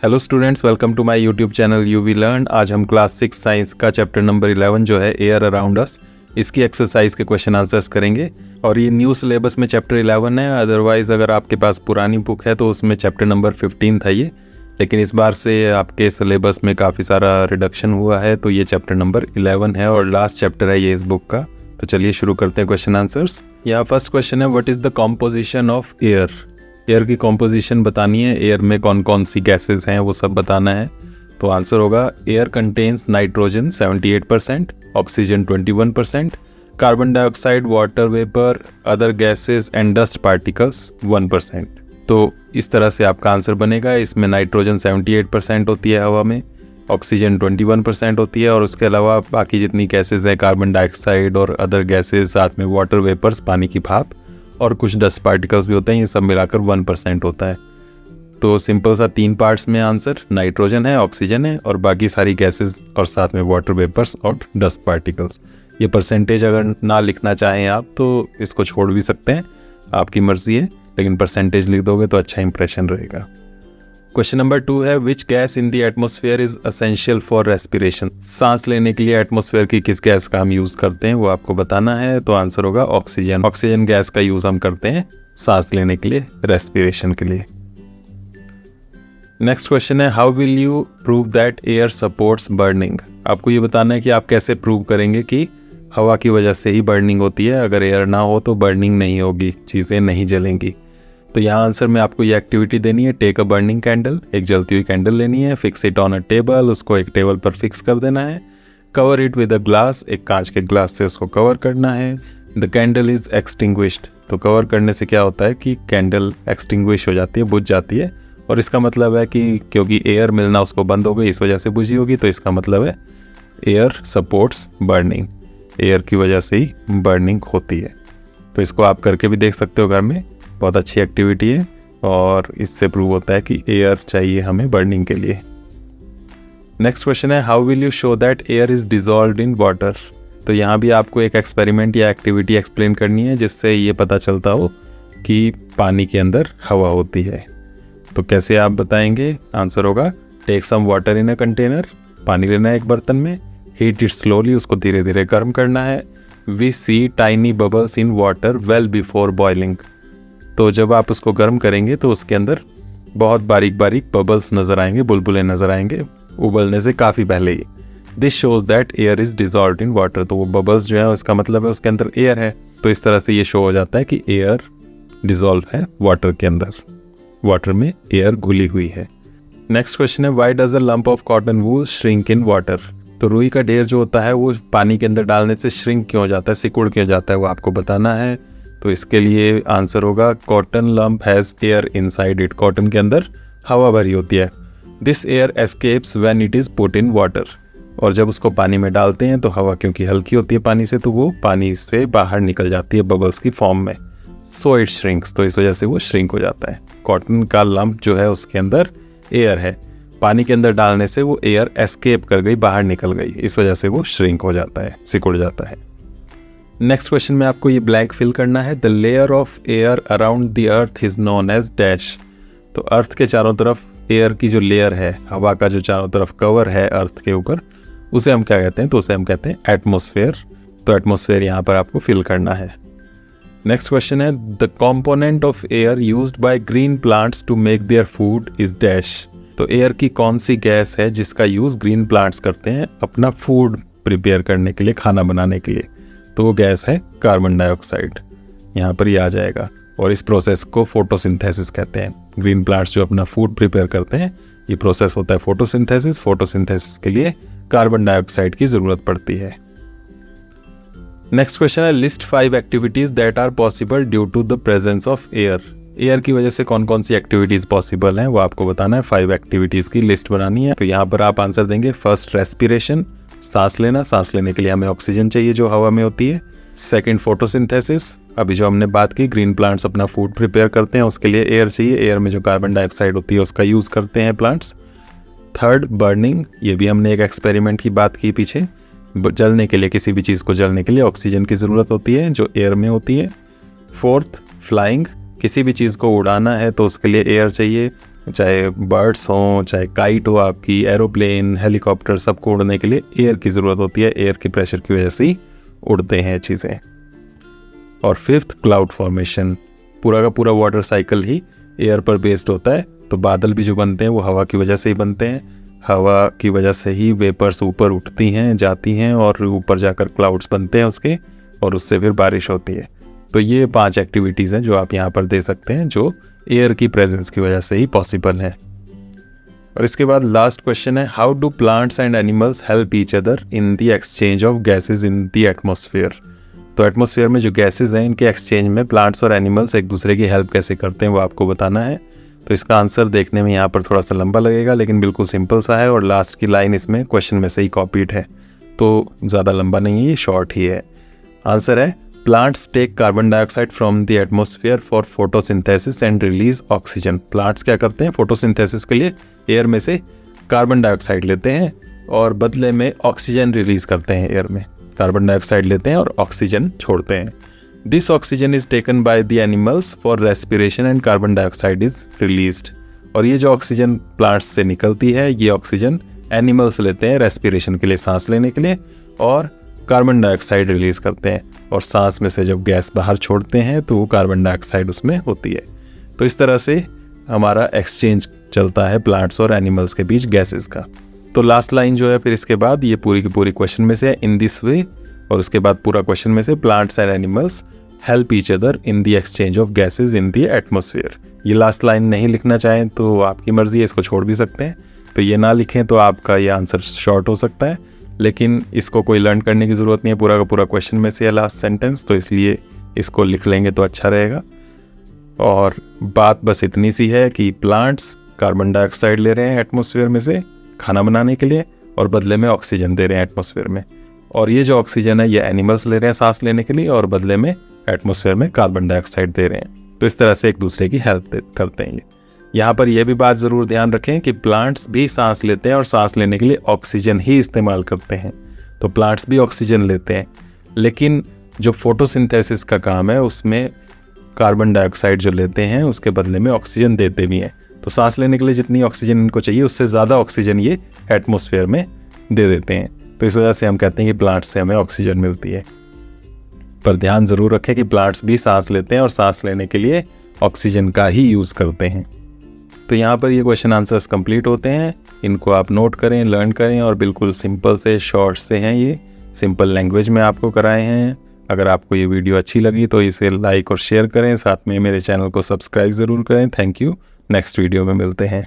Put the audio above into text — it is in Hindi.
Hello students, welcome to my YouTube channel UV learn. आज हम क्लास 6 साइंस का चैप्टर नंबर 11 जो है एयर अराउंड अस, इसकी एक्सरसाइज के क्वेश्चन आंसर्स करेंगे। और ये न्यू सिलेबस में चैप्टर 11 है। अदरवाइज अगर आपके पास पुरानी बुक है तो उसमें चैप्टर नंबर 15 था ये, लेकिन इस बार से आपके सिलेबस में काफ़ी सारा रिडक्शन हुआ है, तो ये चैप्टर नंबर 11 है और लास्ट चैप्टर है ये इस बुक का। तो चलिए शुरू करते हैं क्वेश्चन आंसर्स। यहाँ फर्स्ट क्वेश्चन है, what is the composition of air. Air की कॉम्पोजिशन बतानी है, एयर में कौन कौन सी गैसेस हैं वो सब बताना है। तो आंसर होगा air contains nitrogen 78%, oxygen 21%, carbon dioxide, water vapour, other gases and dust particles 1%। तो इस तरह से आपका आंसर बनेगा। इसमें नाइट्रोजन 78% होती है हवा में, ऑक्सीजन 21% होती है और उसके अलावा बाकी जितनी गैसेस हैं, कार्बन डाइऑक्साइड और अदर गैसेस, साथ में वाटर वेपर्स, पानी की भाप और कुछ डस्ट पार्टिकल्स भी होते हैं, ये सब मिलाकर 1% होता है। तो सिंपल सा 3 पार्ट्स में आंसर, नाइट्रोजन है, ऑक्सीजन है और बाकी सारी गैसेस और साथ में वाटर वेपर्स और डस्ट पार्टिकल्स। ये परसेंटेज अगर ना लिखना चाहें आप तो इसको छोड़ भी सकते हैं, आपकी मर्जी है, लेकिन परसेंटेज लिख दोगे तो अच्छा इंप्रेशन रहेगा। क्वेश्चन नंबर 2 है, which gas in the atmosphere is essential for respiration. सांस लेने के लिए एटमॉस्फेयर की किस गैस का हम यूज करते हैं वो आपको बताना है। तो आंसर होगा ऑक्सीजन। ऑक्सीजन गैस का यूज हम करते हैं सांस लेने के लिए, रेस्पिरेशन के लिए। नेक्स्ट क्वेश्चन है, how will you prove that air supports burning. आपको ये बताना है कि आप कैसे प्रूव करेंगे कि हवा की वजह से ही बर्निंग होती है, अगर एयर ना हो तो बर्निंग नहीं होगी, चीज़ें नहीं जलेंगी। तो यहाँ आंसर में आपको ये एक्टिविटी देनी है, टेक अ बर्निंग कैंडल। एक जलती हुई कैंडल लेनी है, fix it on a table, उसको एक टेबल पर फिक्स कर देना है। Cover it with a glass, एक कांच के ग्लास से उसको कवर करना है। The candle is extinguished. तो कवर करने से क्या होता है कि कैंडल एक्सटिंग्विश हो जाती है, बुझ जाती है, और इसका मतलब है कि क्योंकि एयर मिलना उसको बंद हो गई, इस वजह से बुझी होगी। तो इसका मतलब है एयर सपोर्ट्स बर्निंग, एयर की वजह से ही बर्निंग होती है। तो इसको आप करके भी देख सकते हो घर में, बहुत अच्छी एक्टिविटी है और इससे प्रूव होता है कि एयर चाहिए हमें बर्निंग के लिए। नेक्स्ट क्वेश्चन है, how will you show that air is dissolved in water. तो यहाँ भी आपको एक एक्सपेरिमेंट या एक्टिविटी एक्सप्लेन करनी है जिससे ये पता चलता हो कि पानी के अंदर हवा होती है। तो कैसे आप बताएंगे। आंसर होगा, take some water in a container. पानी लेना है एक बर्तन में, हीट इट स्लोली, उसको धीरे धीरे गर्म करना है। We see tiny bubbles in water well before boiling. तो जब आप उसको गर्म करेंगे तो उसके अंदर बहुत बारीक बारीक बबल्स नज़र आएंगे, बुलबुलें नज़र आएंगे, उबलने से काफ़ी पहले ही। This shows that air is dissolved in water. तो वो बबल्स जो है उसका मतलब है उसके अंदर एयर है। तो इस तरह से ये शो हो जाता है कि एयर डिजॉल्व है वाटर के अंदर, वाटर में एयर घुली हुई है। नेक्स्ट क्वेश्चन है, why does a lump of cotton wool shrink in water. तो रुई का ढेर जो होता है वो पानी के अंदर डालने से श्रिंक क्यों हो जाता है, सिकुड़ क्यों जाता है, वो आपको बताना है। तो इसके लिए आंसर होगा, cotton lump has air inside it. Cotton के अंदर हवा भरी होती है। This air escapes when it is put in water. और जब उसको पानी में डालते हैं तो हवा क्योंकि हल्की होती है पानी से, तो वो पानी से बाहर निकल जाती है बबल्स की फॉर्म में। So it shrinks. तो इस वजह से वो श्रिंक हो जाता है। कॉटन का लंप जो है उसके अंदर एयर है, पानी के अंदर डालने से वो एयर एस्केप कर गई, बाहर निकल गई, इस वजह से वो श्रिंक हो जाता है, सिकुड़ जाता है। नेक्स्ट क्वेश्चन में आपको ये ब्लैंक फिल करना है। The layer of air around the earth is known as dash. तो अर्थ के चारों तरफ एयर की जो लेयर है, हवा का जो चारों तरफ कवर है अर्थ के ऊपर, उसे हम क्या कहते हैं। तो उसे हम कहते हैं एटमॉस्फेयर। तो एटमॉस्फेयर यहाँ पर आपको फिल करना है। नेक्स्ट क्वेश्चन है, the component of air used by green plants to make their food is dash. तो एयर की कौन सी गैस है जिसका यूज ग्रीन प्लांट्स करते हैं अपना फूड प्रिपेयर करने के लिए, खाना बनाने के लिए। तो वो गैस है कार्बन डाइऑक्साइड, यहाँ पर ही आ जाएगा। और इस प्रोसेस को फोटोसिंथेसिस कहते हैं। ग्रीन प्लांट्स जो अपना फूड प्रिपेयर करते हैं, ये प्रोसेस होता है फोटोसिंथेसिस। फोटोसिंथेसिस के लिए कार्बन डाइऑक्साइड की जरूरत पड़ती है। नेक्स्ट क्वेश्चन है, list 5 activities that are possible due to the presence of air. Air की वजह से कौन कौन सी एक्टिविटीज पॉसिबल हैं वो आपको बताना है। 5 एक्टिविटीज की लिस्ट बनानी है। तो यहाँ पर आप आंसर देंगे, फर्स्ट रेस्पिरेशन, सांस लेना, सांस लेने के लिए हमें ऑक्सीजन चाहिए जो हवा में होती है। सेकंड फोटोसिंथेसिस, अभी जो हमने बात की, ग्रीन प्लांट्स अपना फूड प्रिपेयर करते हैं, उसके लिए एयर चाहिए, एयर में जो कार्बन डाइऑक्साइड होती है उसका यूज करते हैं प्लांट्स। थर्ड बर्निंग, ये भी हमने एक एक्सपेरिमेंट की बात की पीछे, जलने के लिए, किसी भी चीज़ को जलने के लिए ऑक्सीजन की ज़रूरत होती है जो एयर में होती है। फोर्थ फ्लाइंग, किसी भी चीज़ को उड़ाना है तो उसके लिए एयर चाहिए, चाहे बर्ड्स हों, चाहे काइट हो आपकी, एरोप्लेन, हेलीकॉप्टर, सबको उड़ने के लिए एयर की ज़रूरत होती है। एयर के प्रेशर की वजह से ही उड़ते हैं चीज़ें। और फिफ्थ, क्लाउड फॉर्मेशन। पूरा का पूरा वाटर साइकिल ही एयर पर बेस्ड होता है। तो बादल भी जो बनते हैं वो हवा की वजह से ही बनते हैं। हवा की वजह से ही वेपर्स ऊपर उठती हैं, जाती हैं और ऊपर जाकर क्लाउड्स बनते हैं उसके, और उससे फिर बारिश होती है। तो ये 5 एक्टिविटीज़ हैं जो आप यहाँ पर दे सकते हैं, जो एयर की प्रेजेंस की वजह से ही पॉसिबल है। और इसके बाद लास्ट क्वेश्चन है, how do plants and animals help each other in the exchange of gases in the atmosphere. तो एटमॉस्फेयर में जो गैसेज हैं, इनके एक्सचेंज में प्लांट्स और एनिमल्स एक दूसरे की हेल्प कैसे करते हैं वो आपको बताना है। तो इसका आंसर देखने में यहाँ पर थोड़ा सा लंबा लगेगा, लेकिन बिल्कुल सिंपल सा है, और लास्ट की लाइन इसमें क्वेश्चन में से ही कॉपीड है, तो ज़्यादा लंबा नहीं है, ये शॉर्ट ही है। आंसर है, plants take carbon dioxide from the atmosphere for photosynthesis and release oxygen. Plants क्या करते हैं, फोटोसिंथेसिस के लिए एयर में से कार्बन डाइऑक्साइड लेते हैं और बदले में ऑक्सीजन रिलीज करते हैं। एयर में कार्बन डाइऑक्साइड लेते हैं और ऑक्सीजन छोड़ते हैं। This oxygen is taken by the animals for respiration and carbon dioxide is released. और ये जो ऑक्सीजन प्लांट्स से निकलती है, ये ऑक्सीजन एनिमल्स लेते हैं रेस्पिरेशन के लिए, सांस लेने के लिए, और कार्बन डाइऑक्साइड रिलीज करते हैं। और सांस में से जब गैस बाहर छोड़ते हैं तो वो कार्बन डाइऑक्साइड उसमें होती है। तो इस तरह से हमारा एक्सचेंज चलता है प्लांट्स और एनिमल्स के बीच गैसेस का। तो लास्ट लाइन जो है फिर इसके बाद, ये पूरी की पूरी क्वेश्चन में से है, इन दिस वे, और उसके बाद पूरा क्वेश्चन में से, plants and animals help each other in the exchange of gases in the atmosphere. ये लास्ट लाइन नहीं लिखना चाहें तो आपकी मर्जी है, इसको छोड़ भी सकते हैं। तो ये ना लिखें तो आपका ये आंसर शॉर्ट हो सकता है, लेकिन इसको कोई लर्न करने की ज़रूरत नहीं है, पूरा का पूरा क्वेश्चन में से है लास्ट सेंटेंस, तो इसलिए इसको लिख लेंगे तो अच्छा रहेगा। और बात बस इतनी सी है कि प्लांट्स कार्बन डाइऑक्साइड ले रहे हैं एटमॉस्फेयर में से खाना बनाने के लिए, और बदले में ऑक्सीजन दे रहे हैं एटमॉस्फेयर में। और ये जो ऑक्सीजन है ये एनिमल्स ले रहे हैं सांस लेने के लिए, और बदले में एटमॉस्फेयर में कार्बन डाइऑक्साइड दे रहे हैं। तो इस तरह से एक दूसरे की हेल्प करते हैं ये। यहाँ पर यह भी बात ज़रूर ध्यान रखें कि प्लांट्स भी सांस लेते हैं और सांस लेने के लिए ऑक्सीजन ही इस्तेमाल करते हैं। तो प्लांट्स भी ऑक्सीजन लेते हैं, लेकिन जो फोटोसिंथेसिस का काम है उसमें कार्बन डाइऑक्साइड जो लेते हैं उसके बदले में ऑक्सीजन देते भी हैं। तो सांस लेने के लिए जितनी ऑक्सीजन इनको चाहिए उससे ज़्यादा ऑक्सीजन ये एटमॉस्फेयर में दे देते हैं। तो इस वजह से हम कहते हैं कि प्लांट्स से हमें ऑक्सीजन मिलती है। पर ध्यान ज़रूर रखें कि प्लांट्स भी सांस लेते हैं और सांस लेने के लिए ऑक्सीजन का ही यूज़ करते हैं। तो यहाँ पर ये क्वेश्चन आंसर्स कंप्लीट होते हैं। इनको आप नोट करें, लर्न करें, और बिल्कुल सिंपल से शॉर्ट से हैं, ये सिंपल लैंग्वेज में आपको कराए हैं। अगर आपको ये वीडियो अच्छी लगी तो इसे लाइक और शेयर करें, साथ में मेरे चैनल को सब्सक्राइब ज़रूर करें। Thank you. नेक्स्ट वीडियो में मिलते हैं।